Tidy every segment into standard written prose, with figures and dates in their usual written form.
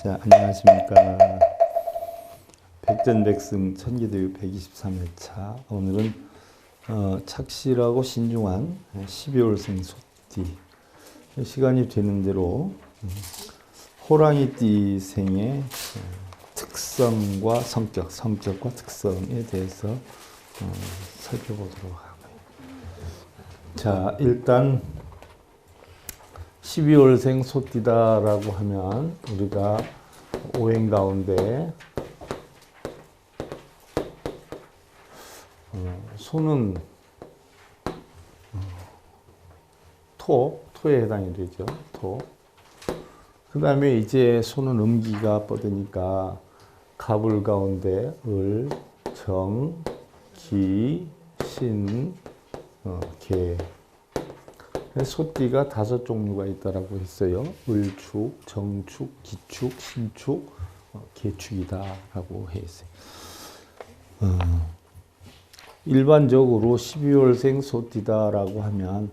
자, 안녕하십니까. 백전백승 천기대유 123회차. 오늘은 착실하고 신중한 12월생 소띠. 시간이 되는 대로 호랑이띠생의 특성과 성격과 특성에 대해서 살펴보도록 하고요. 자, 일단 12월생 소띠다라고 하면 우리가 오행 가운데 소는 토에 해당이 되죠. 토. 그 다음에 이제 소는 음기가 뻗으니까 갑을 가운데 을, 정, 기, 신, 개. 소띠가 5종류가 있다라고 했어요. 을축, 정축, 기축, 신축, 개축이다라고 했어요. 일반적으로 12월생 소띠다라고 하면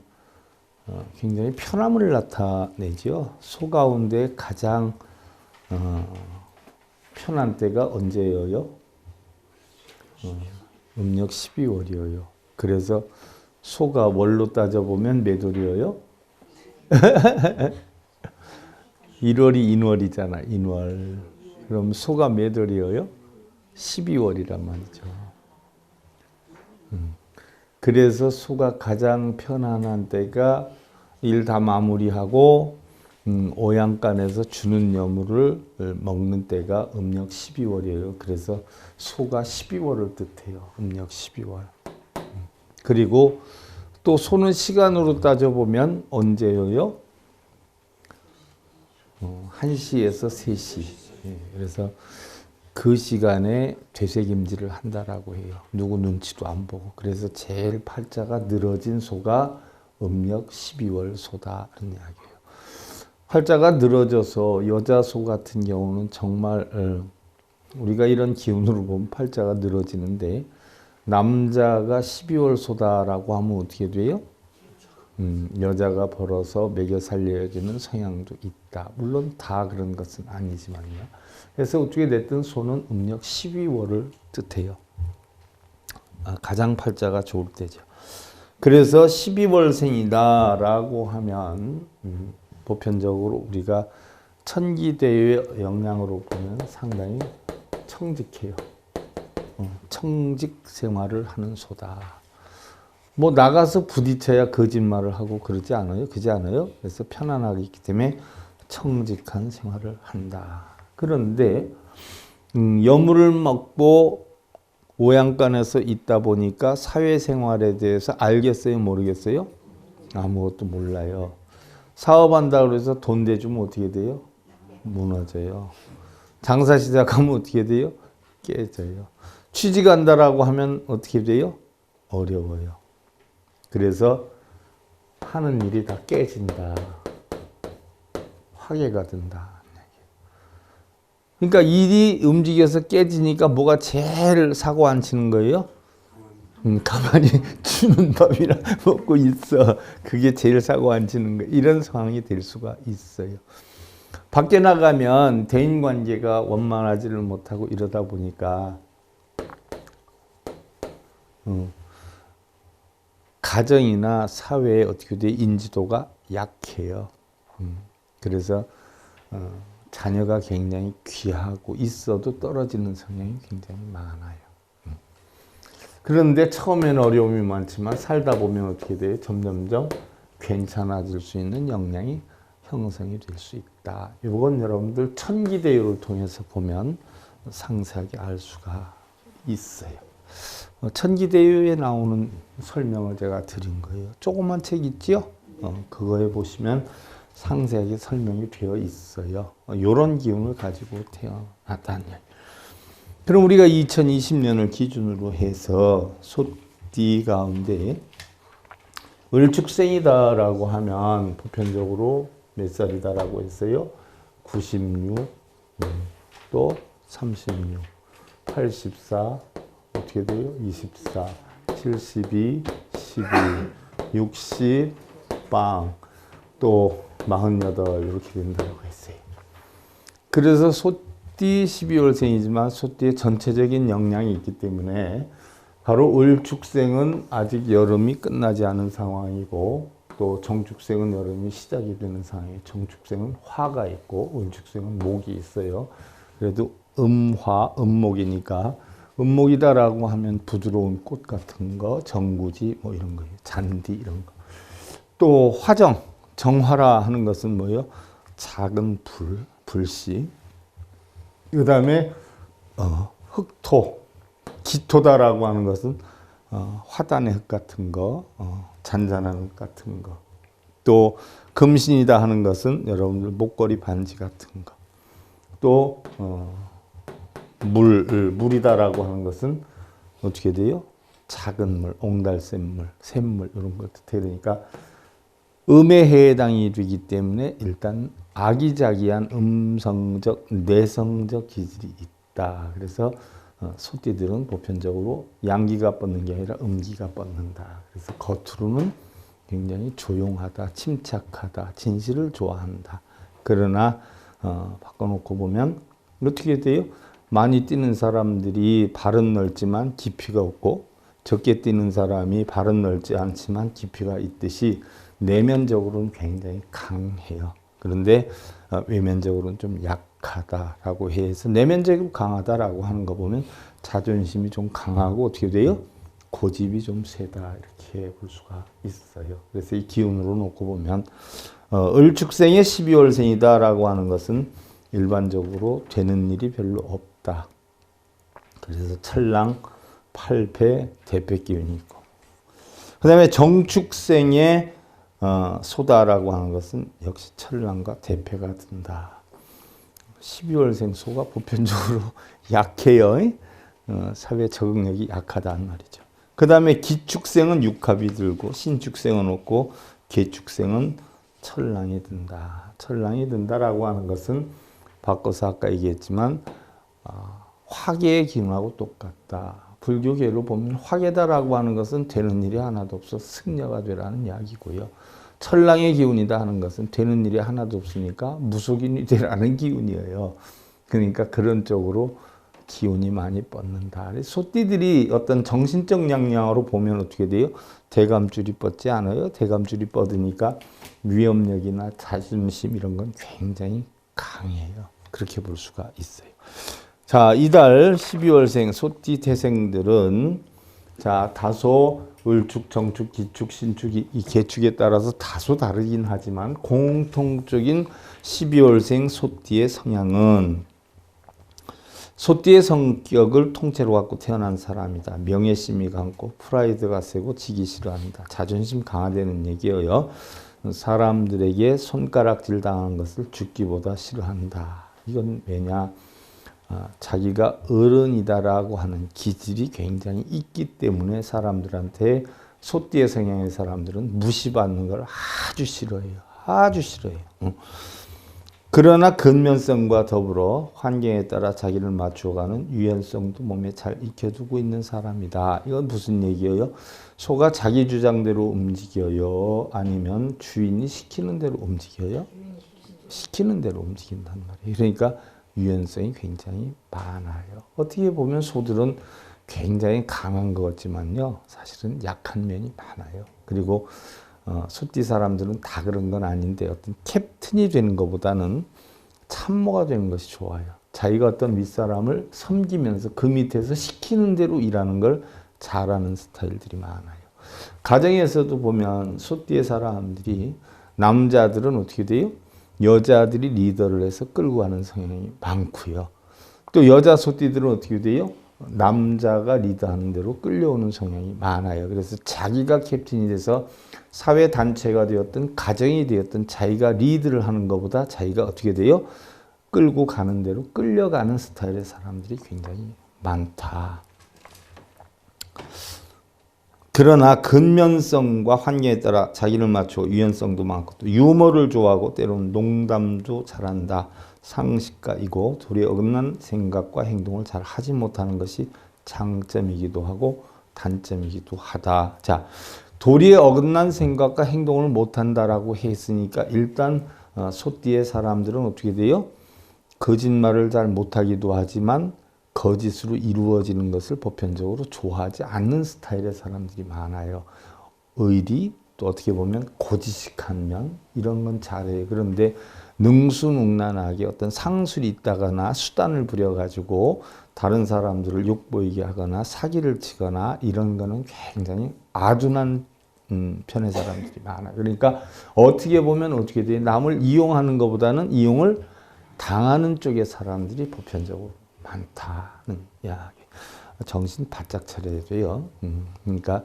굉장히 편함을 나타내죠. 소 가운데 가장 편한 때가 언제예요? 음력 12월이에요. 그래서 소가 월로 따져보면 몇 월이에요? 1월이 인월이잖아. 인월. 그럼 소가 몇 월이에요? 12월이란 말이죠. 그래서 소가 가장 편안한 때가 일 다 마무리하고 오양간에서 주는 여물을 먹는 때가 음력 12월이에요. 그래서 소가 12월을 뜻해요. 음력 12월. 그리고 또 소는 시간으로 따져보면 언제예요? 1시에서 3시. 그래서 그 시간에 되새김질을 한다라고 해요. 누구 눈치도 안 보고. 그래서 제일 팔자가 늘어진 소가 음력 12월 소다라는 이야기예요. 팔자가 늘어져서 여자 소 같은 경우는 정말 우리가 이런 기운으로 보면 팔자가 늘어지는데 남자가 12월 소다라고 하면 어떻게 돼요? 여자가 벌어서 먹여 살려야 되는 성향도 있다. 물론 다 그런 것은 아니지만요. 그래서 어떻게 됐든 소는 음력 12월을 뜻해요. 가장 팔자가 좋을 때죠. 그래서 12월생이다라고 하면 보편적으로 우리가 천기대유의 영향으로 보면 상당히 청직해요. 청직 생활을 하는 소다. 뭐 나가서 부딪혀야 거짓말을 하고 그러지 않아요? 그러지 않아요? 그래서 편안하게 있기 때문에 청직한 생활을 한다. 그런데 여물을 먹고 오양간에서 있다 보니까 사회생활에 대해서 알겠어요? 모르겠어요? 아무것도 몰라요. 사업한다고 해서 돈 대주면 어떻게 돼요? 무너져요. 장사 시작하면 어떻게 돼요? 깨져요. 취직한다라고 하면 어떻게 돼요? 어려워요. 그래서 하는 일이 다 깨진다. 화개가 된다. 그러니까 일이 움직여서 깨지니까 뭐가 제일 사고 안 치는 거예요? 가만히 주는 밥이나 먹고 있어. 그게 제일 사고 안 치는 거예요. 이런 상황이 될 수가 있어요. 밖에 나가면 대인관계가 원만하지를 못하고 이러다 보니까 가정이나 사회에 어떻게 돼 인지도가 약해요. 그래서 자녀가 굉장히 귀하고 있어도 떨어지는 성향이 굉장히 많아요. 그런데 처음에는 어려움이 많지만 살다 보면 어떻게 돼요? 점점점 괜찮아질 수 있는 역량이 형성이 될 수 있다. 이건 여러분들 천기대유를 통해서 보면 상세하게 알 수가 있어요. 천기대유에 나오는 설명을 제가 드린 거예요. 조그만 책 있죠? 그거에 보시면 상세하게 설명이 되어 있어요. 이런 기운을 가지고 태어났다는 얘기. 그럼 우리가 2020년을 기준으로 해서 소띠 가운데 을축생이다라고 하면 보편적으로 몇 살이다라고 했어요? 96, 또 36, 84, 어떻게 돼요? 24, 72, 12, 60, 빵, 또 48 이렇게 된다고 했어요. 그래서 소띠 12월생이지만 소띠의 전체적인 영향이 있기 때문에 바로 을축생은 아직 여름이 끝나지 않은 상황이고 또 정축생은 여름이 시작이 되는 상황이에요. 정축생은 화가 있고 을축생은 목이 있어요. 그래도 음화, 음목이니까 음목이다라고 하면 부드러운 꽃 같은 거, 정구지 뭐 이런 거예요. 잔디 이런 거. 또 화정, 정화라 하는 것은 뭐예요? 작은 불씨. 그 다음에 흑토, 기토다라고 하는 것은 화단의 흙 같은 거, 잔잔한 흙 같은 거. 또 금신이다 하는 것은 여러분들 목걸이 반지 같은 거. 또 물이다라고 하는 것은 어떻게 돼요? 작은 물, 옹달샘물, 샘물 이런 것도 되니까 음의 해당이 되기 때문에 일단 아기자기한 음성적, 내성적 기질이 있다. 그래서 소띠들은 보편적으로 양기가 뻗는 게 아니라 음기가 뻗는다. 그래서 겉으로는 굉장히 조용하다, 침착하다, 진실을 좋아한다. 그러나 바꿔놓고 보면 어떻게 돼요? 많이 뛰는 사람들이 발은 넓지만 깊이가 없고 적게 뛰는 사람이 발은 넓지 않지만 깊이가 있듯이 내면적으로는 굉장히 강해요. 그런데 외면적으로는 좀 약하다라고 해서 내면적으로 강하다라고 하는 거 보면 자존심이 좀 강하고 어떻게 돼요? 고집이 좀 세다 이렇게 볼 수가 있어요. 그래서 이 기운으로 놓고 보면 을축생의 12월생이다라고 하는 것은 일반적으로 되는 일이 별로 없다. 그래서 철랑, 팔패, 대패 기운이 있고 그 다음에 정축생의 소다라고 하는 것은 역시 철랑과 대패가 든다. 12월생 소가 보편적으로 약해요. 사회 적응력이 약하다는 말이죠. 그 다음에 기축생은 육합이 들고 신축생은 없고 계축생은 철랑이 든다. 철랑이 든다라고 하는 것은 바꿔서 아까 얘기했지만 화계의 기운하고 똑같다. 불교계로 보면 화계다라고 하는 것은 되는 일이 하나도 없어 승려가 되라는 이야기고요. 철랑의 기운이다 하는 것은 되는 일이 하나도 없으니까 무속인이 되라는 기운이에요. 그러니까 그런 쪽으로 기운이 많이 뻗는다. 소띠들이 어떤 정신적 양양으로 보면 어떻게 돼요? 대감줄이 뻗지 않아요? 대감줄이 뻗으니까 위협력이나 자존심 이런 건 굉장히 강해요. 그렇게 볼 수가 있어요. 자, 이달 12월생 소띠 태생들은 자, 다소 을축, 정축, 기축, 신축이 이 계축에 따라서 다소 다르긴 하지만 공통적인 12월생 소띠의 성향은 소띠의 성격을 통째로 갖고 태어난 사람이다. 명예심이 강고 프라이드가 세고 지기 싫어한다. 자존심 강화되는 얘기예요. 사람들에게 손가락질 당하는 것을 죽기보다 싫어한다. 이건 왜냐? 자기가 어른이다라고 하는 기질이 굉장히 있기 때문에 사람들한테 소띠의 성향의 사람들은 무시받는 걸 아주 싫어해요. 아주 싫어해요. 그러나 근면성과 더불어 환경에 따라 자기를 맞춰가는 유연성도 몸에 잘 익혀두고 있는 사람이다. 이건 무슨 얘기예요? 소가 자기 주장대로 움직여요? 아니면 주인이 시키는 대로 움직여요? 시키는 대로 움직인단 말이에요. 그러니까 유연성이 굉장히 많아요. 어떻게 보면 소들은 굉장히 강한 것 같지만요. 사실은 약한 면이 많아요. 그리고 소띠 사람들은 다 그런 건 아닌데 어떤 캡틴이 되는 것보다는 참모가 되는 것이 좋아요. 자기가 어떤 윗사람을 섬기면서 그 밑에서 시키는 대로 일하는 걸 잘하는 스타일들이 많아요. 가정에서도 보면 소띠의 사람들이 남자들은 어떻게 돼요? 여자들이 리더를 해서 끌고 가는 성향이 많고요. 또 여자 소띠들은 어떻게 돼요? 남자가 리더하는 대로 끌려오는 성향이 많아요. 그래서 자기가 캡틴이 돼서 사회 단체가 되었든 가정이 되었든 자기가 리드를 하는 것보다 자기가 어떻게 돼요? 끌고 가는 대로 끌려가는 스타일의 사람들이 굉장히 많다. 그러나 근면성과 환경에 따라 자기를 맞추고 유연성도 많고 또 유머를 좋아하고 때로는 농담도 잘한다. 상식가이고 도리에 어긋난 생각과 행동을 잘 하지 못하는 것이 장점이기도 하고 단점이기도 하다. 자, 도리에 어긋난 생각과 행동을 못한다라고 했으니까 일단 소띠의 사람들은 어떻게 돼요? 거짓말을 잘 못하기도 하지만 거짓으로 이루어지는 것을 보편적으로 좋아하지 않는 스타일의 사람들이 많아요. 의리, 또 어떻게 보면 고지식한 면, 이런 건 잘해요. 그런데 능수능란하게 어떤 상술이 있다거나 수단을 부려가지고 다른 사람들을 욕보이게 하거나 사기를 치거나 이런 거는 굉장히 아둔한 편의 사람들이 많아요. 그러니까 어떻게 보면 어떻게 돼요? 남을 이용하는 것보다는 이용을 당하는 쪽의 사람들이 보편적으로 많다는 이야기. 정신 바짝 차려야 돼요. 그러니까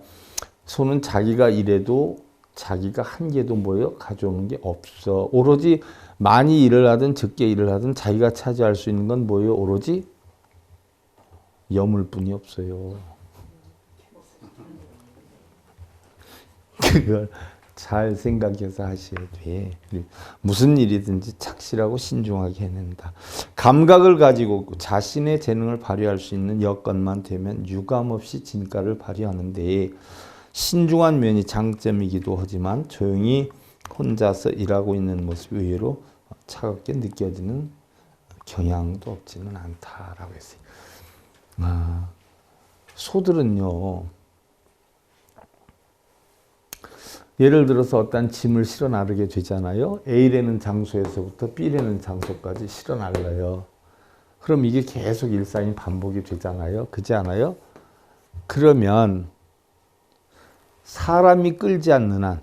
손은 자기가 일해도 자기가 한 개도 뭐예요? 가져오는 게 없어. 오로지 많이 일을 하든 적게 일을 하든 자기가 차지할 수 있는 건 뭐예요? 오로지 여물뿐이 없어요. 그걸 잘 생각해서 하셔야 돼. 무슨 일이든지 착실하고 신중하게 해낸다. 감각을 가지고 자신의 재능을 발휘할 수 있는 여건만 되면 유감없이 진가를 발휘하는데 신중한 면이 장점이기도 하지만 조용히 혼자서 일하고 있는 모습이 의외로 차갑게 느껴지는 경향도 없지는 않다라고 했어요. 소들은요, 예를 들어서 어떤 짐을 실어 나르게 되잖아요. A라는 장소에서부터 B라는 장소까지 실어 날라요. 그럼 이게 계속 일상이 반복이 되잖아요. 그렇지 않아요? 그러면 사람이 끌지 않는 한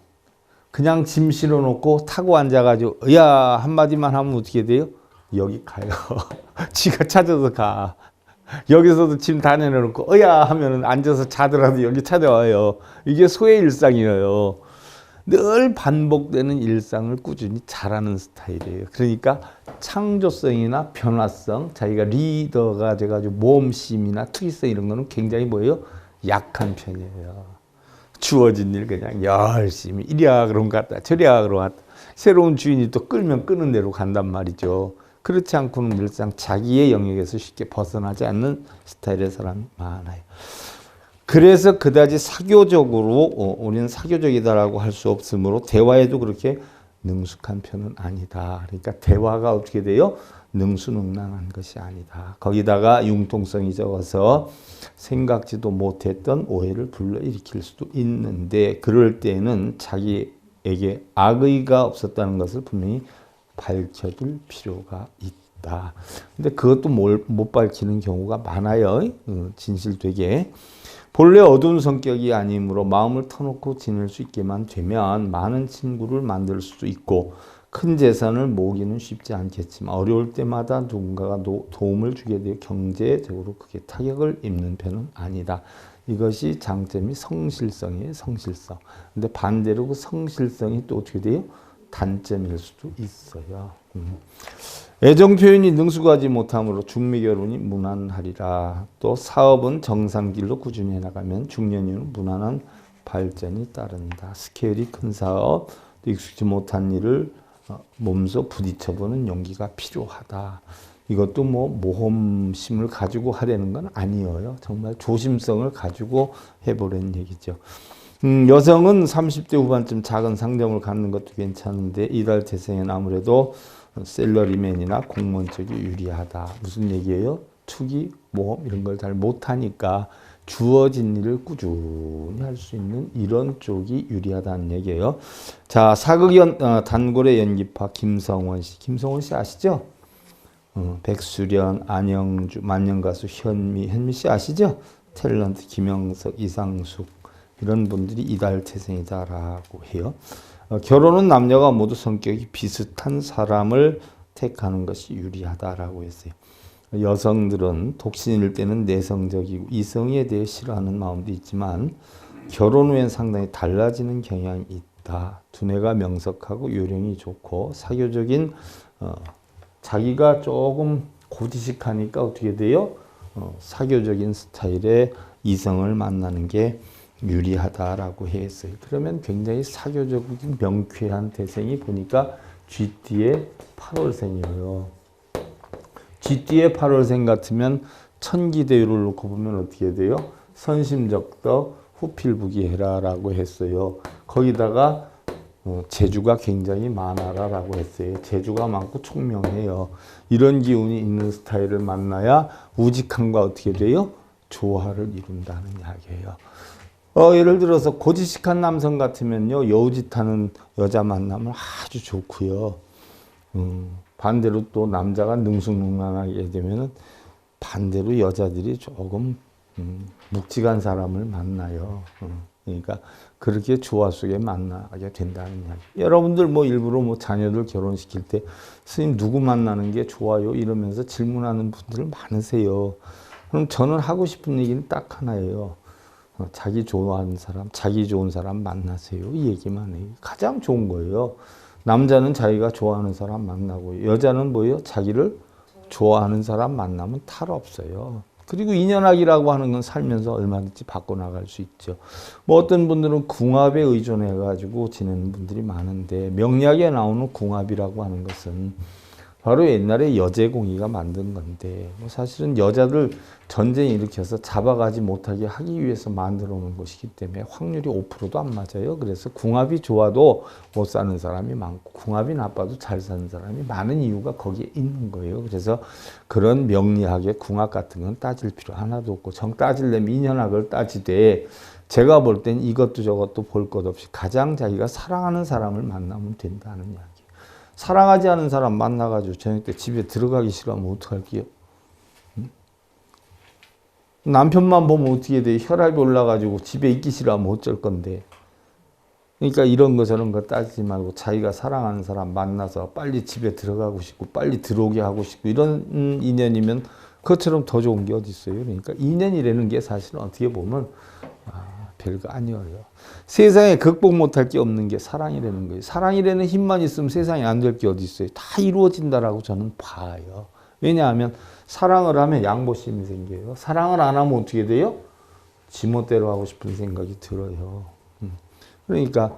그냥 짐 실어 놓고 타고 앉아가지고 야 한마디만 하면 어떻게 돼요? 여기 가요. 지가 찾아서 가. 여기서도 짐 다 내려놓고 야 하면은 앉아서 자더라도 여기 찾아와요. 이게 소의 일상이에요. 늘 반복되는 일상을 꾸준히 잘하는 스타일이에요. 그러니까 창조성이나 변화성, 자기가 리더가 돼가지고 모험심이나 특이성 이런 거는 굉장히 뭐예요? 약한 편이에요. 주어진 일 그냥 열심히 이리야 그럼 갔다 저리야 그럼 갔다. 새로운 주인이 또 끌면 끄는 대로 간단 말이죠. 그렇지 않고는 늘상 자기의 영역에서 쉽게 벗어나지 않는 스타일의 사람이 많아요. 그래서 그다지 사교적으로 우리는 사교적이다라고 할 수 없으므로 대화에도 그렇게 능숙한 편은 아니다. 그러니까 대화가 어떻게 돼요? 능수능란한 것이 아니다. 거기다가 융통성이 적어서 생각지도 못했던 오해를 불러일으킬 수도 있는데 그럴 때는 자기에게 악의가 없었다는 것을 분명히 밝혀둘 필요가 있다. 근데 그것도 못 밝히는 경우가 많아요. 진실되게. 본래 어두운 성격이 아니므로 마음을 터놓고 지낼 수 있게만 되면 많은 친구를 만들 수도 있고 큰 재산을 모으기는 쉽지 않겠지만 어려울 때마다 누군가가 도움을 주게 되어 경제적으로 크게 타격을 입는 편은 아니다. 이것이 장점이 성실성이에요. 성실성. 근데 반대로 그 성실성이 또 어떻게 돼요? 단점일 수도 있어요. 애정 표현이 능숙하지 못함으로 중매결혼이 무난하리라. 또 사업은 정상길로 꾸준히 해나가면 중년 이후는 무난한 발전이 따른다. 스케일이 큰 사업, 익숙지 못한 일을 몸소 부딪혀보는 용기가 필요하다. 이것도 뭐 모험심을 가지고 하려는 건 아니에요. 정말 조심성을 가지고 해보려는 얘기죠. 여성은 30대 후반쯤 작은 상점을 갖는 것도 괜찮은데 이달 태생엔 아무래도 셀러리맨이나 공무원 쪽이 유리하다. 무슨 얘기예요? 투기, 모험 이런 걸 잘 못하니까 주어진 일을 꾸준히 할 수 있는 이런 쪽이 유리하다는 얘기예요. 자, 사극 단골의 연기파 김성원 씨. 김성원 씨 아시죠? 백수련, 안영주, 만년가수 현미 씨 아시죠? 탤런트 김영석, 이상숙 이런 분들이 이달 태생이다라고 해요. 결혼은 남녀가 모두 성격이 비슷한 사람을 택하는 것이 유리하다라고 했어요. 여성들은 독신일 때는 내성적이고 이성에 대해 싫어하는 마음도 있지만 결혼 후엔 상당히 달라지는 경향이 있다. 두뇌가 명석하고 요령이 좋고 사교적인 자기가 조금 고지식하니까 어떻게 돼요? 사교적인 스타일의 이성을 만나는 게 유리하다라고 했어요. 그러면 굉장히 사교적이고 명쾌한 태생이 보니까 쥐띠의 8월생이에요. 쥐띠의 8월생 같으면 천기대유를 놓고 보면 어떻게 돼요? 선심적덕 후필부기해라라고 했어요. 거기다가 재주가 굉장히 많아라라고 했어요. 재주가 많고 총명해요. 이런 기운이 있는 스타일을 만나야 우직함과 어떻게 돼요? 조화를 이룬다는 이야기예요. 예를 들어서 고지식한 남성 같으면요, 여우짓하는 여자 만나면 아주 좋고요. 반대로 또 남자가 능숙능란하게 되면은 반대로 여자들이 조금 묵직한 사람을 만나요. 그러니까 그렇게 조화 속에 만나게 된다는 이야기. 여러분들 뭐 일부러 뭐 자녀들 결혼시킬 때 스님 누구 만나는 게 좋아요? 이러면서 질문하는 분들 많으세요. 그럼 저는 하고 싶은 얘기는 딱 하나예요. 자기 좋아하는 사람, 자기 좋은 사람 만나세요. 이 얘기만 해요. 가장 좋은 거예요. 남자는 자기가 좋아하는 사람 만나고, 여자는 뭐예요? 자기를 좋아하는 사람 만나면 탈 없어요. 그리고 인연학이라고 하는 건 살면서 얼마든지 바꿔나갈 수 있죠. 뭐 어떤 분들은 궁합에 의존해가지고 지내는 분들이 많은데, 명리학에 나오는 궁합이라고 하는 것은 바로 옛날에 여제공의가 만든 건데, 뭐 사실은 여자들 전쟁 일으켜서 잡아가지 못하게 하기 위해서 만들어 놓은 것이기 때문에 확률이 5%도 안 맞아요. 그래서 궁합이 좋아도 못 사는 사람이 많고, 궁합이 나빠도 잘 사는 사람이 많은 이유가 거기에 있는 거예요. 그래서 그런 명리학의 궁합 같은 건 따질 필요 하나도 없고, 정 따지려면 인연학을 따지되, 제가 볼 땐 이것도 저것도 볼 것 없이 가장 자기가 사랑하는 사람을 만나면 된다는 이야기. 사랑하지 않은 사람 만나가지고 저녁 때 집에 들어가기 싫어하면 어떡할게요? 응? 남편만 보면 어떻게 돼? 혈압이 올라가지고 집에 있기 싫어하면 어쩔 건데. 그러니까 이런 거 저런 거 따지지 말고 자기가 사랑하는 사람 만나서 빨리 집에 들어가고 싶고 빨리 들어오게 하고 싶고 이런 인연이면 그것처럼 더 좋은 게 어디 있어요? 그러니까 인연이라는 게 사실은 어떻게 보면 별거 아니에요. 세상에 극복 못할 게 없는 게 사랑이라는 거예요. 사랑이라는 힘만 있으면 세상에 안 될 게 어디 있어요. 다 이루어진다라고 저는 봐요. 왜냐하면 사랑을 하면 양보심이 생겨요. 사랑을 안 하면 어떻게 돼요? 지멋대로 하고 싶은 생각이 들어요. 그러니까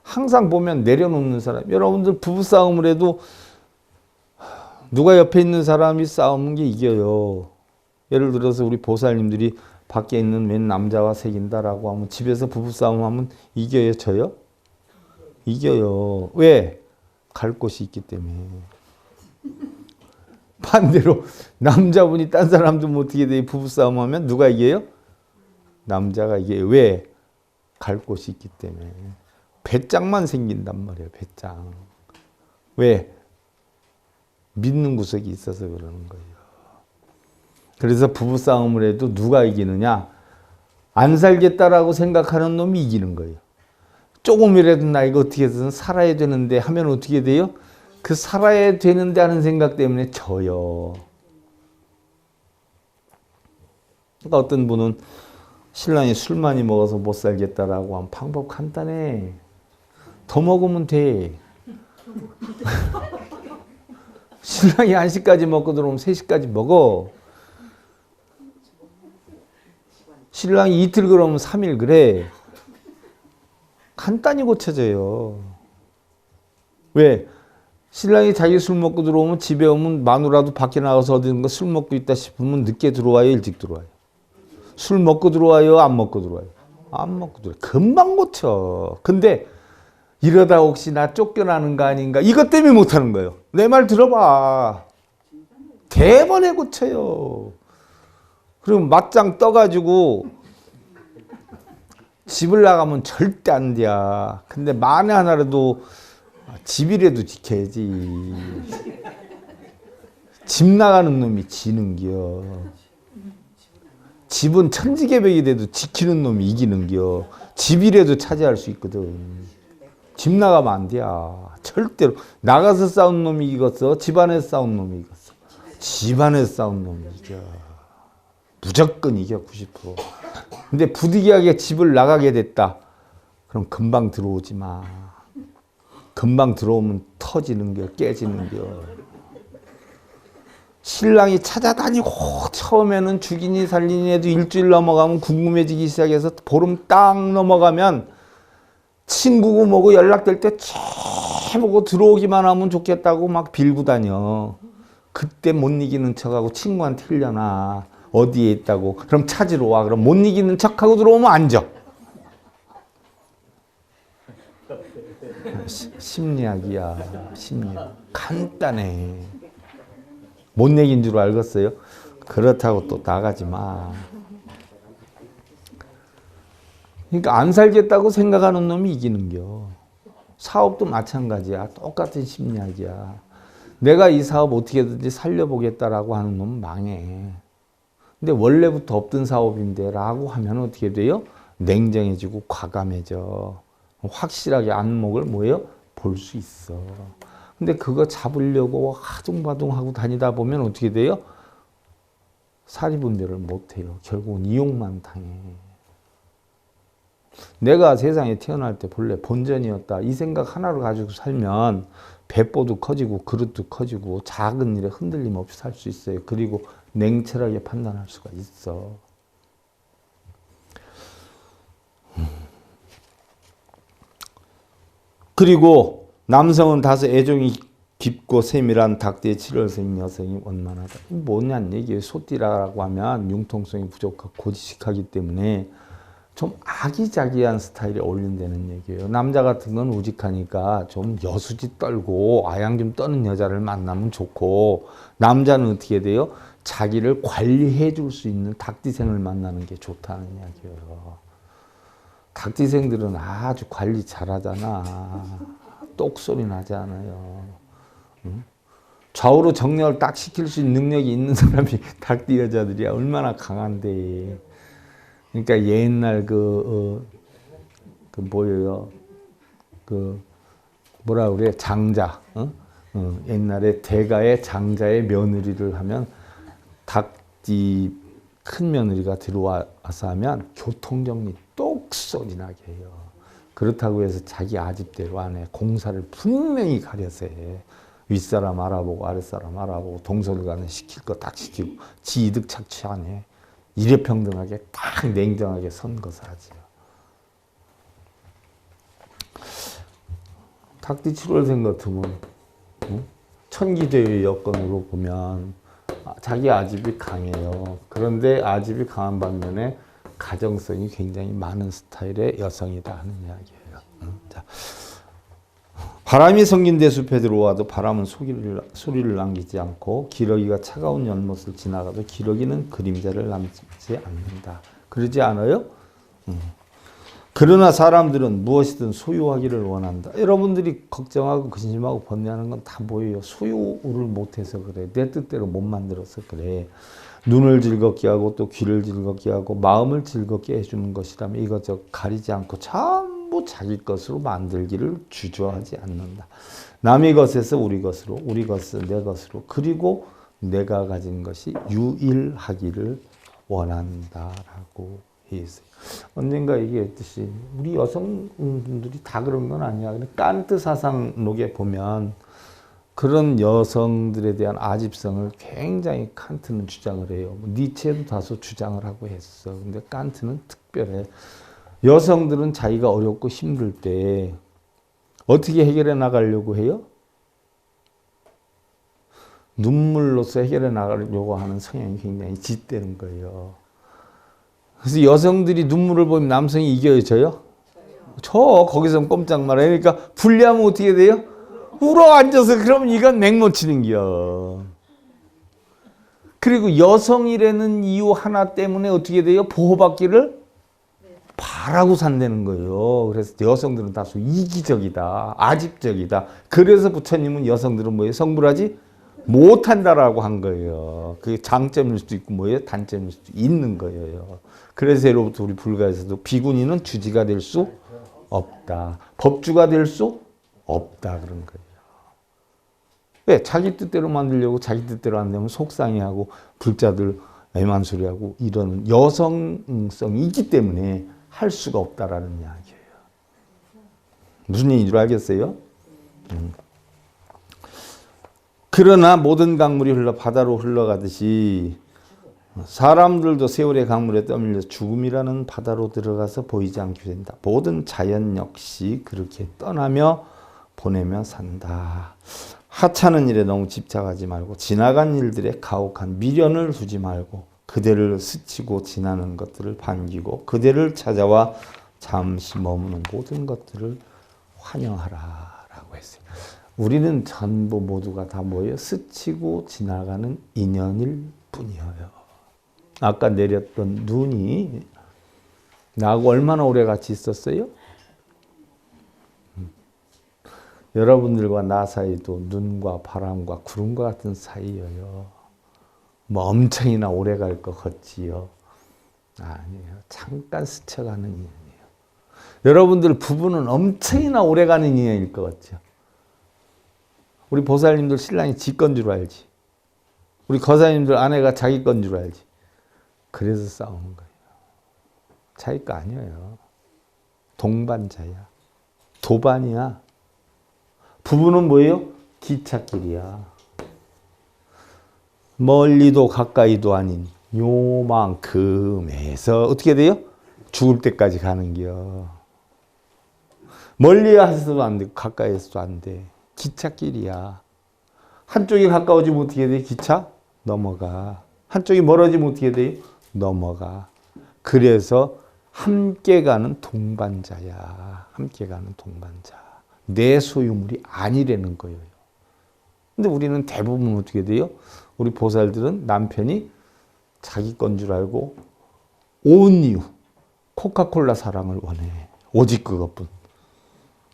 항상 보면 내려놓는 사람, 여러분들 부부싸움을 해도 누가 옆에 있는 사람이 싸우는 게 이겨요. 예를 들어서 우리 보살님들이 밖에 있는 웬 남자와 새긴다라고 하면 집에서 부부싸움 하면 이겨요, 져요? 이겨요. 왜? 갈 곳이 있기 때문에. 반대로 남자분이 딴 사람도 어떻게 돼? 부부싸움 하면 누가 이겨요? 남자가 이겨요. 왜? 갈 곳이 있기 때문에. 배짱만 생긴단 말이에요, 배짱. 왜? 믿는 구석이 있어서 그러는 거예요. 그래서 부부싸움을 해도 누가 이기느냐? 안 살겠다라고 생각하는 놈이 이기는 거예요. 조금이라도 나 이거 어떻게 해서든 살아야 되는데 하면 어떻게 돼요? 그 살아야 되는데 하는 생각 때문에 져요. 그러니까 어떤 분은 신랑이 술 많이 먹어서 못 살겠다라고 하면 방법 간단해. 더 먹으면 돼. 신랑이 1시까지 먹고 들어오면 3시까지 먹어. 신랑이 이틀 그러면 3일 그래. 간단히 고쳐져요. 왜? 신랑이 자기 술 먹고 들어오면 집에 오면 마누라도 밖에 나가서 어딘가 술 먹고 있다 싶으면 늦게 들어와요, 일찍 들어와요? 술 먹고 들어와요, 안 먹고 들어와요? 안 먹고 들어와요. 금방 고쳐. 근데 이러다 혹시 나 쫓겨나는 거 아닌가? 이것 때문에 못하는 거예요. 내 말 들어봐. 대번에 고쳐요. 그리고 맞짱 떠가지고 집을 나가면 절대 안 돼. 근데 만에 하나라도 집이라도 지켜야지. 집 나가는 놈이 지는겨. 집은 천지개벽이 돼도 지키는 놈이 이기는겨. 집이라도 차지할 수 있거든. 집 나가면 안 돼. 절대로. 나가서 싸운 놈이 이겼어? 집안에서 싸운 놈이 이겼어? 집안에서 싸운 놈이 이겨. 무조건 이겨, 90%. 근데 부득이하게 집을 나가게 됐다. 그럼 금방 들어오지 마. 금방 들어오면 터지는겨, 깨지는겨. 신랑이 찾아다니고 처음에는 죽이니 살리니 해도 일주일 넘어가면 궁금해지기 시작해서 보름 딱 넘어가면 친구고 뭐고 연락될 때 보고 들어오기만 하면 좋겠다고 막 빌고 다녀. 그때 못 이기는 척하고 친구한테 흘려놔. 어디에 있다고. 그럼 찾으러 와. 그럼 못 이기는 척하고 들어오면 앉아. 심리학이야. 심리학. 간단해. 뭔 얘기인 줄 알겠어요? 그렇다고 또 나가지 마. 그러니까 안 살겠다고 생각하는 놈이 이기는겨. 사업도 마찬가지야. 똑같은 심리학이야. 내가 이 사업 어떻게든지 살려보겠다라고 하는 놈은 망해. 근데 원래부터 없던 사업인데 라고 하면 어떻게 돼요? 냉정해지고 과감해져. 확실하게 안목을 뭐예요? 볼 수 있어. 근데 그거 잡으려고 하둥바둥하고 다니다 보면 어떻게 돼요? 사리분별을 못해요. 결국은 이용만 당해. 내가 세상에 태어날 때 본래 본전이었다. 이 생각 하나를 가지고 살면 배보도 커지고 그릇도 커지고 작은 일에 흔들림 없이 살 수 있어요. 그리고 냉철하게 판단할 수가 있어. 그리고 남성은 다소 애정이 깊고 세밀한 닭띠의 7월생 여성이 원만하다. 뭐냐는 얘기예요. 소띠라고 하면 융통성이 부족하고 고지식하기 때문에 좀 아기자기한 스타일에 어울린다는 얘기예요. 남자 같은 건 우직하니까 좀 여수지 떨고 아양 좀 떠는 여자를 만나면 좋고, 남자는 어떻게 돼요? 자기를 관리해 줄 수 있는 닭띠생을 만나는 게 좋다는 이야기예요. 닭띠생들은 아주 관리 잘하잖아. 똑소리 나지 않아요. 응? 좌우로 정렬을 딱 시킬 수 있는 능력이 있는 사람이 닭띠 여자들이야. 얼마나 강한데. 그러니까 옛날 뭐예요? 뭐라 그래? 장자. 옛날에 대가의 장자의 며느리를 하면 닭띠 큰 며느리가 들어와서 하면 교통정리 똑소리 나게 해요. 그렇다고 해서 자기 아집대로 안 해. 공사를 분명히 가려서 해. 윗사람 알아보고 아랫사람 알아보고 동서를 시킬 거 딱 시키고 지 이득 착취 안 해. 일회평등하게 딱 냉정하게 선 것을 하지요. 닭띠 7월생 같으면 천기대의 여건으로 보면 자기 아집이 강해요. 그런데 아집이 강한 반면에 가정성이 굉장히 많은 스타일의 여성이다 하는 이야기예요. 자, 바람이 성긴 대숲에 들어와도 바람은 소리를 남기지 않고 기러기가 차가운 연못을 지나가도 기러기는 그림자를 남지 않는다. 그러지 않아요? 그러나 사람들은 무엇이든 소유하기를 원한다. 여러분들이 걱정하고 근심하고 번뇌하는 건 다 뭐예요? 소유를 못해서 그래. 내 뜻대로 못 만들어서 그래. 눈을 즐겁게 하고 또 귀를 즐겁게 하고 마음을 즐겁게 해주는 것이라면 이것저것 가리지 않고 전부 자기 것으로 만들기를 주저하지 않는다. 남의 것에서 우리 것으로, 우리 것에서 내 것으로, 그리고 내가 가진 것이 유일하기를 원한다라고 해 있어요. 언젠가 얘기했듯이 우리 여성분들이 다 그런 건 아니야. 근데 칸트 사상록에 보면 그런 여성들에 대한 아집성을 굉장히 칸트는 주장을 해요. 니체도 다소 주장을 하고 했어. 근데 칸트는 특별해. 여성들은 자기가 어렵고 힘들 때 어떻게 해결해 나가려고 해요? 눈물로서 해결해 나가려고 하는 성향이 굉장히 짙다는 거예요. 그래서 여성들이 눈물을 보면 남성이 이겨져요? 거기서 꼼짝 말아요. 그러니까 불리하면 어떻게 돼요? 울어 앉아서 그러면 이건 맹못 치는겨. 그리고 여성이라는 이유 하나 때문에 어떻게 돼요? 보호받기를 바라고 산다는 거예요. 그래서 여성들은 다소 이기적이다. 아집적이다. 그래서 부처님은 여성들은 뭐예요? 성불하지 못한다라고 한 거예요. 그게 장점일 수도 있고 뭐예요? 단점일 수도 있는 거예요. 그래서 예로부터 우리 불가에서도 비구니는 주지가 될 수 없다. 법주가 될 수 없다 그런 거예요. 왜? 자기 뜻대로 만들려고 자기 뜻대로 안 되면 속상해하고 불자들 애만소리하고 이러는 여성성이 있기 때문에 할 수가 없다라는 이야기예요. 무슨 얘기인 줄 알겠어요? 그러나 모든 강물이 흘러 바다로 흘러가듯이 사람들도 세월의 강물에 떠밀려 죽음이라는 바다로 들어가서 보이지 않게 된다. 모든 자연 역시 그렇게 떠나며 보내며 산다. 하찮은 일에 너무 집착하지 말고 지나간 일들에 가혹한 미련을 두지 말고 그대를 스치고 지나는 것들을 반기고 그대를 찾아와 잠시 머무는 모든 것들을 환영하라. 인연이라고 했어요. 우리는 전부 모두가 다 뭐예요? 스치고 지나가는 인연일 뿐이에요. 아까 내렸던 눈이 나하고 얼마나 오래 같이 있었어요? 여러분들과 나 사이도 눈과 바람과 구름과 같은 사이여요. 뭐 엄청이나 오래 갈 것 같지요? 아니에요. 잠깐 스쳐가는 인연이에요. 여러분들 부부는 엄청이나 오래 가는 인연일 것 같죠? 우리 보살님들 신랑이 지 건 줄 알지. 우리 거사님들 아내가 자기 건 줄 알지. 그래서 싸우는 거예요. 자기 거 아니에요. 동반자야. 도반이야. 부부는 뭐예요? 기찻길이야. 멀리도 가까이도 아닌 요만큼에서 어떻게 돼요? 죽을 때까지 가는겨. 멀리 해서도 안 돼. 가까이 해서도 안 돼. 기찻길이야. 한쪽이 가까워지면 어떻게 돼? 기차? 넘어가. 한쪽이 멀어지면 어떻게 돼요? 넘어가. 그래서 함께 가는 동반자야. 함께 가는 동반자. 내 소유물이 아니라는 거예요. 근데 우리는 대부분 어떻게 돼요? 우리 보살들은 남편이 자기 건 줄 알고 온 이유 코카콜라 사랑을 원해. 오직 그것뿐.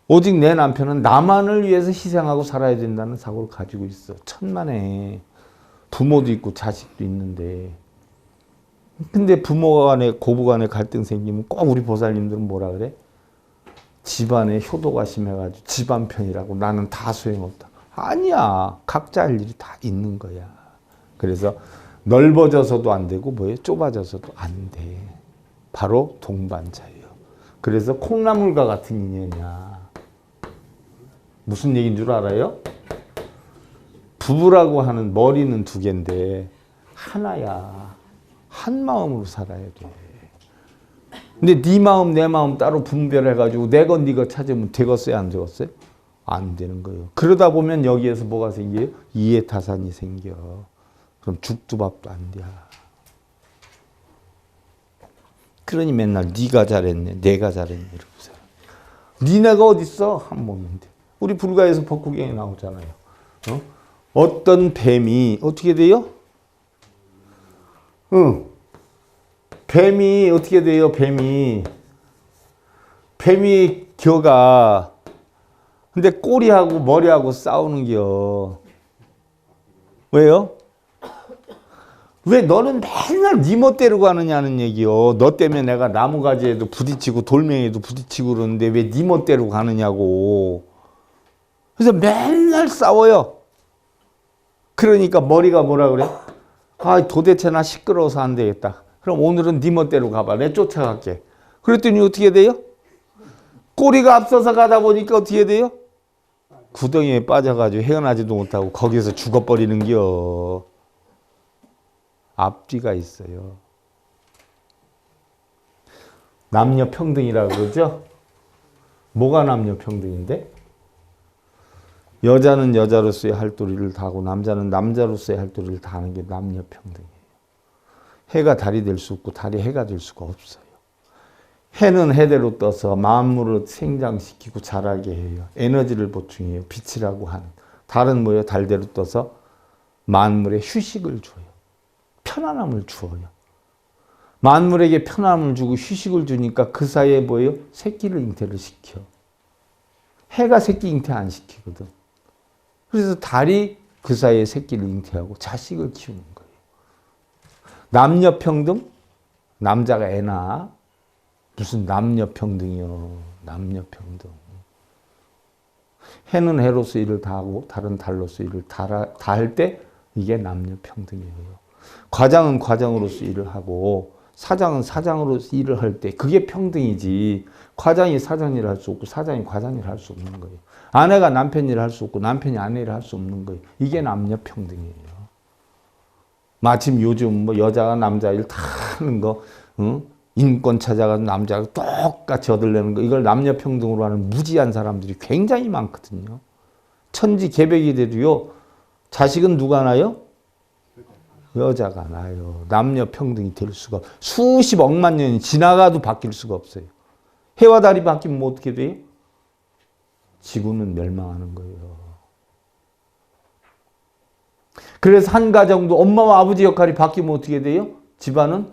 오직 내 남편은 나만을 위해서 희생하고 살아야 된다는 사고를 가지고 있어. 천만에. 부모도 있고 자식도 있는데. 근데 부모 간에 고부 간에 갈등 생기면 꼭 우리 보살님들은 뭐라 그래? 집안에 효도가 심해가지고 집안 편이라고 나는 다 소용없다. 아니야. 각자 할 일이 다 있는 거야. 그래서 넓어져서도 안 되고 뭐예요? 좁아져서도 안 돼. 바로 동반자예요. 그래서 콩나물과 같은 인연이야. 무슨 얘기인 줄 알아요? 부부라고 하는 머리는 두 개인데 하나야. 한 마음으로 살아야 돼. 근데 네 마음 내 마음 따로 분별해가지고 내 건 네 거 찾으면 되겠어요? 안 되겠어요? 안 되는 거예요. 그러다 보면 여기에서 뭐가 생겨요? 이해타산이 생겨. 그럼 죽도 밥도 안 돼. 그러니 맨날 네가 잘했네, 내가 잘했네 이러면서. 니네가 어딨어? 한 몸인데. 우리 불가에서 법구경에 나오잖아요. 어떤 뱀이 어떻게 돼요? 뱀이 어떻게 돼요? 뱀이 겨가 근데 꼬리하고 머리하고 싸우는겨. 왜요? 왜 너는 맨날 네 멋대로 가느냐는 얘기요. 너 때문에 내가 나무가지에도 부딪히고 돌멩이에도 부딪히고 그러는데 왜 네 멋대로 가느냐고. 그래서 맨날 싸워요. 그러니까 머리가 뭐라 그래? 아, 도대체 나 시끄러워서 안 되겠다. 그럼 오늘은 네 멋대로 가봐. 내 쫓아갈게. 그랬더니 어떻게 돼요? 꼬리가 앞서서 가다 보니까 어떻게 돼요? 구덩이에 빠져가지고 헤어나지도 못하고 거기서 죽어버리는겨. 앞뒤가 있어요. 남녀 평등이라고 그러죠? 뭐가 남녀 평등인데? 여자는 여자로서의 할 도리를 다하고 남자는 남자로서의 할 도리를 다하는 게 남녀 평등이에요. 해가 달이 될 수 없고 달이 해가 될 수가 없어요. 해는 해대로 떠서 만물을 생장시키고 자라게 해요. 에너지를 보충해요. 빛이라고 하는. 달은 뭐예요? 달대로 떠서 만물에 휴식을 줘요. 편안함을 주어요. 만물에게 편안함을 주고 휴식을 주니까 그 사이에 뭐예요? 새끼를 잉태를 시켜. 해가 새끼 잉태 안 시키거든. 그래서 달이 그 사이에 새끼를 잉태하고 자식을 키우는 거예요. 남녀 평등? 남자가 애 낳아? 무슨 남녀 평등이요. 남녀 평등. 해는 해로서 일을 다하고 달은 달로서 일을 다할 때 이게 남녀 평등이에요. 과장은 과장으로서 일을 하고 사장은 사장으로서 일을 할 때 그게 평등이지. 과장이 사장 일을 할 수 없고 사장이 과장 일을 할 수 없는 거예요. 아내가 남편 일을 할 수 없고 남편이 아내 일을 할 수 없는 거예요. 이게 남녀 평등이에요. 마침 요즘 뭐 여자가 남자 일 다 하는 거, 인권 찾아가서 남자가 똑같이 얻으려는 거, 이걸 남녀 평등으로 하는 무지한 사람들이 굉장히 많거든요. 천지 개벽이 돼도요, 자식은 누가 낳아요? 여자가 낳아요. 남녀 평등이 될 수가 수십억만 년이 지나가도 바뀔 수가 없어요. 해와 달이 바뀌면 뭐 어떻게 돼요? 지구는 멸망하는 거예요. 그래서 한 가정도 엄마와 아버지 역할이 바뀌면 어떻게 돼요? 집안은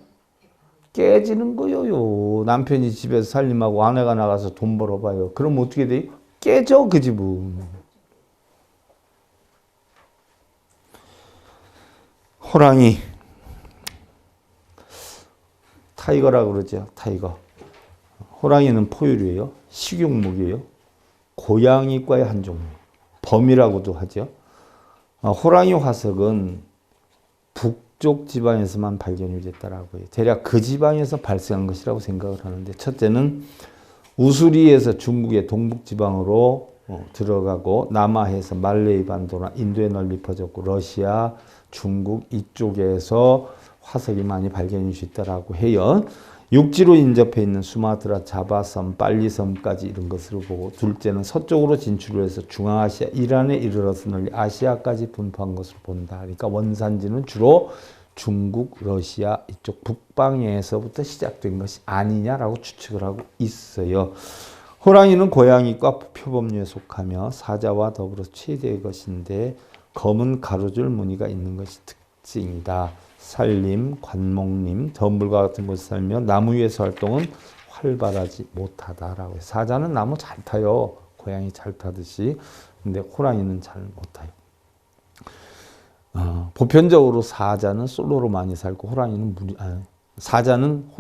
깨지는 거예요. 남편이 집에서 살림하고 아내가 나가서 돈 벌어봐요. 그럼 어떻게 돼요? 깨져, 그 집은. 호랑이. 타이거라고 그러죠. 타이거. 호랑이는 포유류예요. 식용목이에요. 고양이과의 한 종류. 범이라고도 하죠. 호랑이 화석은 북쪽 지방에서만 발견이 됐다라고 해요. 대략 그 지방에서 발생한 것이라고 생각을 하는데, 첫째는 우수리에서 중국의 동북 지방으로 들어가고 남아해서 말레이 반도나 인도에 널리 퍼졌고 러시아, 중국 이쪽에서 화석이 많이 발견이 됐다라고 해요. 육지로 인접해 있는 수마트라, 자바섬, 빨리섬까지 이런 것으로 보고, 둘째는 서쪽으로 진출을 해서 중앙아시아, 이란에 이르러서 널리 아시아까지 분포한 것으로 본다. 그러니까 원산지는 주로 중국, 러시아 이쪽 북방에서부터 시작된 것이 아니냐라고 추측을 하고 있어요. 호랑이는 고양이과 표범류에 속하며 사자와 더불어 최대의 것인데 검은 가로줄 무늬가 있는 것이 특징이다. 산림, 관목림, 덤불과 같은 곳에 살며 나무 위에서 활동은 활발하지 못하다라고 해요. 사자는 나무 잘 타요. 고양이 잘 타듯이. 근데 호랑이는 잘 못 타요. 보편적으로 사자는 솔로로 많이 살고 호랑이는 사자는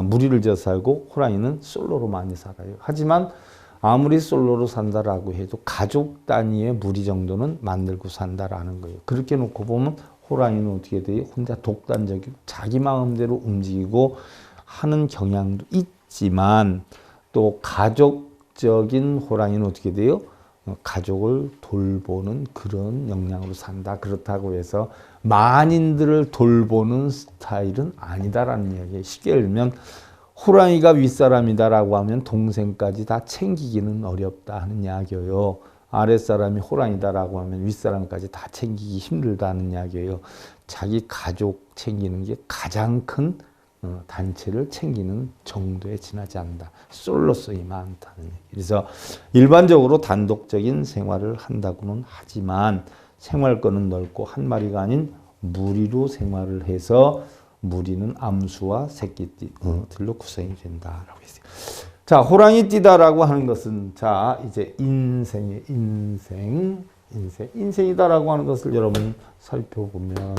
무리를 지어 살고 호랑이는 솔로로 많이 살아요. 하지만 아무리 솔로로 산다라고 해도 가족 단위의 무리 정도는 만들고 산다라는 거예요. 그렇게 놓고 보면 호랑이는 어떻게 돼요? 혼자 독단적이고 자기 마음대로 움직이고 하는 경향도 있지만, 또 가족적인 호랑이는 어떻게 돼요? 가족을 돌보는 그런 역량으로 산다. 그렇다고 해서 만인들을 돌보는 스타일은 아니다라는 이야기예요. 쉽게 들면 호랑이가 윗사람이다라고 하면 동생까지 다 챙기기는 어렵다 하는 이야기예요. 아랫사람이 호랑이다라고 하면 윗사람까지 다 챙기기 힘들다는 이야기예요. 자기 가족 챙기는 게 가장 큰 단체를 챙기는 정도에 지나지 않는다. 솔로성이만 않다는 얘기. 그래서 일반적으로 단독적인 생활을 한다고는 하지만 생활권은 넓고 한 마리가 아닌 무리로 생활을 해서 무리는 암수와 새끼들로 구성이 된다라고 했어요. 자, 호랑이 띠다라고 하는 것은, 자, 이제 인생이다라고 하는 것을 여러분 살펴보면,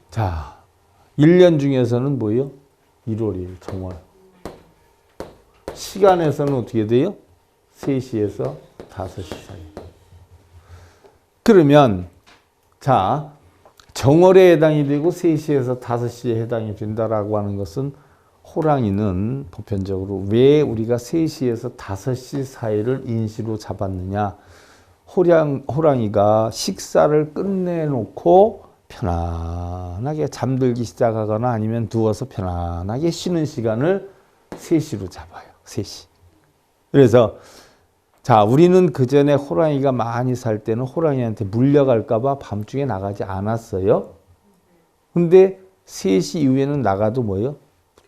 자, 1년 중에서는 뭐예요? 1월 1일 정월. 시간에서는 어떻게 돼요? 3시에서 5시 사이. 그러면, 자, 정월에 해당이 되고 3시에서 5시에 해당이 된다라고 하는 것은, 호랑이는 보편적으로 왜 우리가 3시에서 5시 사이를 인시로 잡았느냐. 호랑이가 식사를 끝내놓고 편안하게 잠들기 시작하거나 아니면 누워서 편안하게 쉬는 시간을 3시로 잡아요. 3시. 그래서 자, 우리는 그 전에 호랑이가 많이 살 때는 호랑이한테 물려갈까 봐 밤중에 나가지 않았어요. 근데 3시 이후에는 나가도 뭐예요?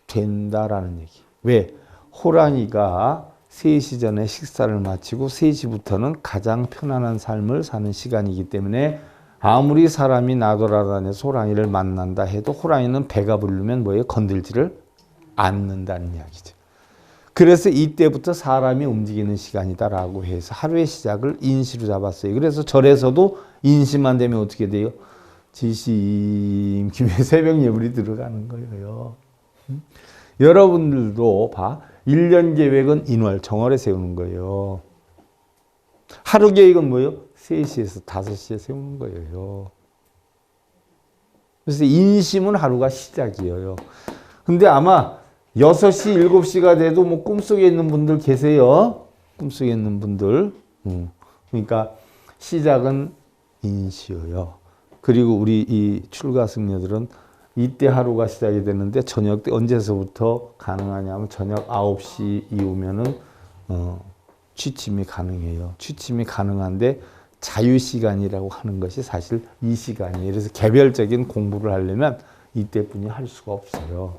된다라는 얘기. 왜? 호랑이가 3시 전에 식사를 마치고 3시부터는 가장 편안한 삶을 사는 시간이기 때문에 아무리 사람이 나돌아다녀서 호랑이를 만난다 해도 호랑이는 배가 부르면 뭐예요? 건들지를 않는다는 이야기죠. 그래서 이때부터 사람이 움직이는 시간이다라고 해서 하루의 시작을 인시로 잡았어요. 그래서 절에서도 인시만 되면 어떻게 돼요? 지심 김에 새벽 예불이 들어가는 거예요. 여러분들도 봐. 1년 계획은 인월, 정월에 세우는 거예요. 하루 계획은 뭐예요? 3시에서 5시에 세우는 거예요. 그래서 인심은 하루가 시작이에요. 근데 아마 6시, 7시가 돼도 뭐 꿈속에 있는 분들 계세요. 꿈속에 있는 분들. 그러니까 시작은 인시예요. 그리고 우리 이 출가승려들은 이때 하루가 시작이 되는데 저녁 때 언제서부터 가능하냐면 저녁 9시 이후면은 취침이 가능해요. 취침이 가능한데 자유시간이라고 하는 것이 사실 이 시간이에요. 그래서 개별적인 공부를 하려면 이때뿐이 할 수가 없어요.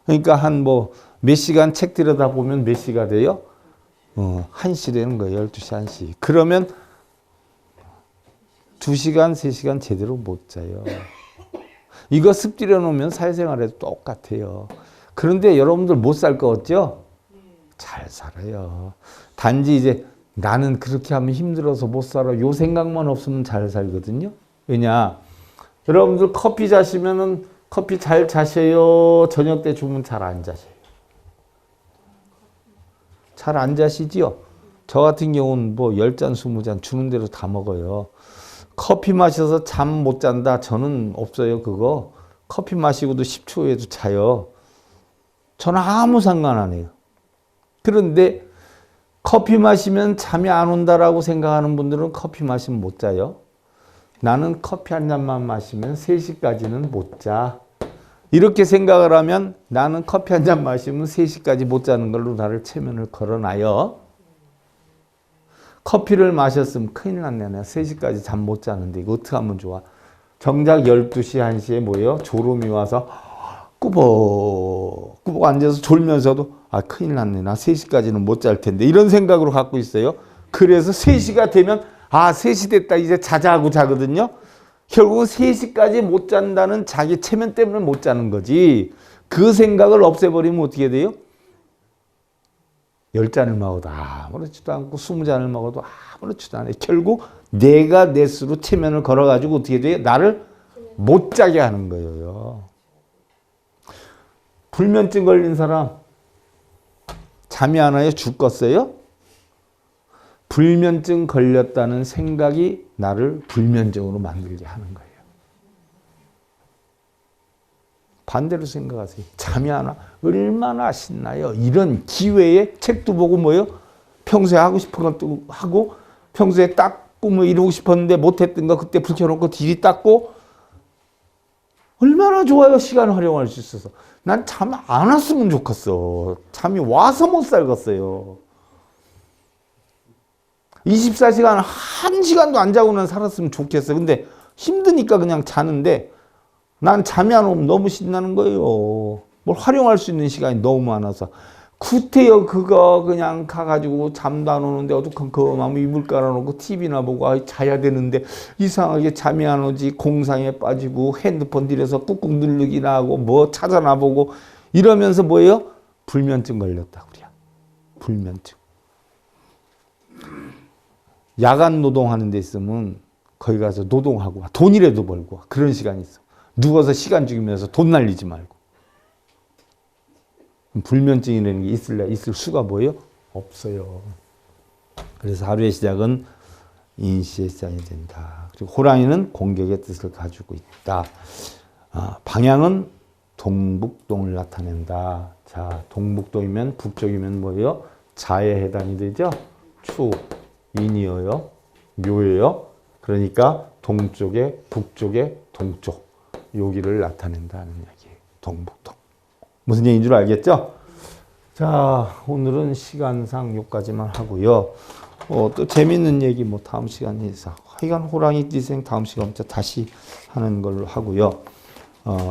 그러니까 한 뭐 몇 시간 책 들여다보면 몇 시가 돼요? 1시 되는 거예요. 12시, 1시. 그러면 2시간, 3시간 제대로 못 자요. 이거 습들여 놓으면 사회생활에도 똑같아요. 그런데 여러분들 못 살 거 같죠? 잘 살아요. 단지 이제 나는 그렇게 하면 힘들어서 못 살아. 요 생각만 없으면 잘 살거든요. 왜냐? 여러분들 커피 자시면은 커피 잘 자셔요? 저녁 때 주면 잘 안 자셔요? 잘 안 자시지요? 저 같은 경우는 뭐 10잔, 20잔 주는 대로 다 먹어요. 커피 마셔서 잠 못 잔다? 저는 없어요, 그거. 커피 마시고도 10초 후에도 자요. 저는 아무 상관 안 해요. 그런데 커피 마시면 잠이 안 온다라고 생각하는 분들은 커피 마시면 못 자요. 나는 커피 한 잔만 마시면 3시까지는 못 자. 이렇게 생각을 하면 나는 커피 한 잔 마시면 3시까지 못 자는 걸로 나를 체면을 걸어놔요. 커피를 마셨으면 큰일 났네. 내가 3시까지 잠 못 자는데 이거 어떻게 하면 좋아? 정작 12시, 1시에 뭐예요? 졸음이 와서 꾸벅꾸벅 앉아서 졸면서도 큰일 났네. 나 3시까지는 못 잘 텐데. 이런 생각으로 갖고 있어요. 그래서 3시가 되면 3시 됐다. 이제 자자 하고 자거든요. 결국은 3시까지 못 잔다는 자기 체면 때문에 못 자는 거지. 그 생각을 없애버리면 어떻게 돼요? 10잔을 먹어도 아무렇지도 않고 20잔을 먹어도 아무렇지도 않아요. 결국 내가 내 스스로 체면을 걸어가지고 어떻게 돼요? 나를 못 자게 하는 거예요. 불면증 걸린 사람 잠이 안 와요? 죽겠어요? 불면증 걸렸다는 생각이 나를 불면증으로 만들게 하는 거예요. 반대로 생각하세요. 잠이 안 와? 얼마나 신나요? 이런 기회에 책도 보고 뭐요? 평소에 하고 싶은 것도 하고 평소에 닦고 뭐 이러고 싶었는데 못했던 거 그때 불 켜놓고 디리 닦고 얼마나 좋아요. 시간을 활용할 수 있어서. 난 잠 안 왔으면 좋겠어. 잠이 와서 못 살겠어요. 24시간 1시간도 안 자고는 살았으면 좋겠어. 근데 힘드니까 그냥 자는데 난 잠이 안 오면 너무 신나는 거예요. 뭘 활용할 수 있는 시간이 너무 많아서. 구태여 그거 그냥 가가지고 잠도 안 오는데 어떡한 그거 마음 이불 깔아놓고 TV나 보고 자야 되는데 이상하게 잠이 안 오지. 공상에 빠지고 핸드폰 들여서 꾹꾹 누르기나 하고 뭐 찾아나 보고 이러면서 뭐예요? 불면증 걸렸다 그래요. 불면증. 야간 노동하는 데 있으면 거기 가서 노동하고 와. 돈이라도 벌고 와. 그런 시간이 있어. 누워서 시간 죽이면서 돈 날리지 말고. 불면증이라는 게 있을 수가 뭐예요? 없어요. 그래서 하루의 시작은 인시의 시작이 된다. 그리고 호랑이는 공격의 뜻을 가지고 있다. 방향은 동북동을 나타낸다. 자, 동북동이면 북쪽이면 뭐예요? 자에 해당이 되죠? 추, 인이어요. 묘예요. 그러니까 동쪽에, 북쪽에, 동쪽. 여기를 나타낸다는 이야기예요. 동북동. 무슨 얘기인 줄 알겠죠? 자, 오늘은 시간상 여기까지만 하고요. 또 재밌는 얘기 뭐 다음 시간에서 하여간 호랑이 띠생 다음 시간부터 다시 하는 걸로 하고요.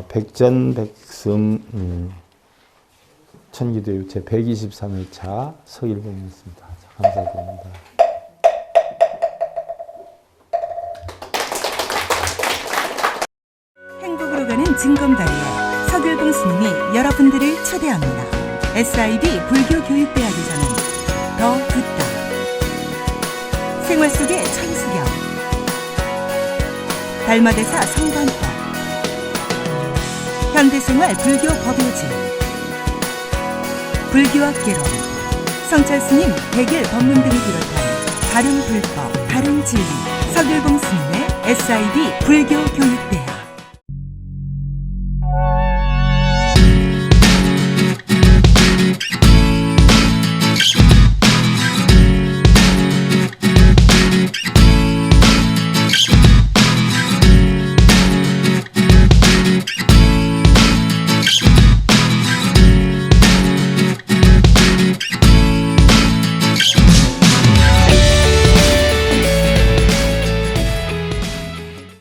백전백승 천기도유 제 123회차 서일봉이었습니다. 감사드립니다. 행복으로 가는 징검다리에 서길봉 스님이 여러분들을 초대합니다. SIB 불교교육대학에서는 더 듣다, 생활 속의 천수경, 달마대사 성관법, 현대생활 불교 법요지, 불교학개론, 성찰스님 백일 법문 등을 비롯한 바른 불법, 바른 진리, 서길봉 스님의 SIB 불교교육대학.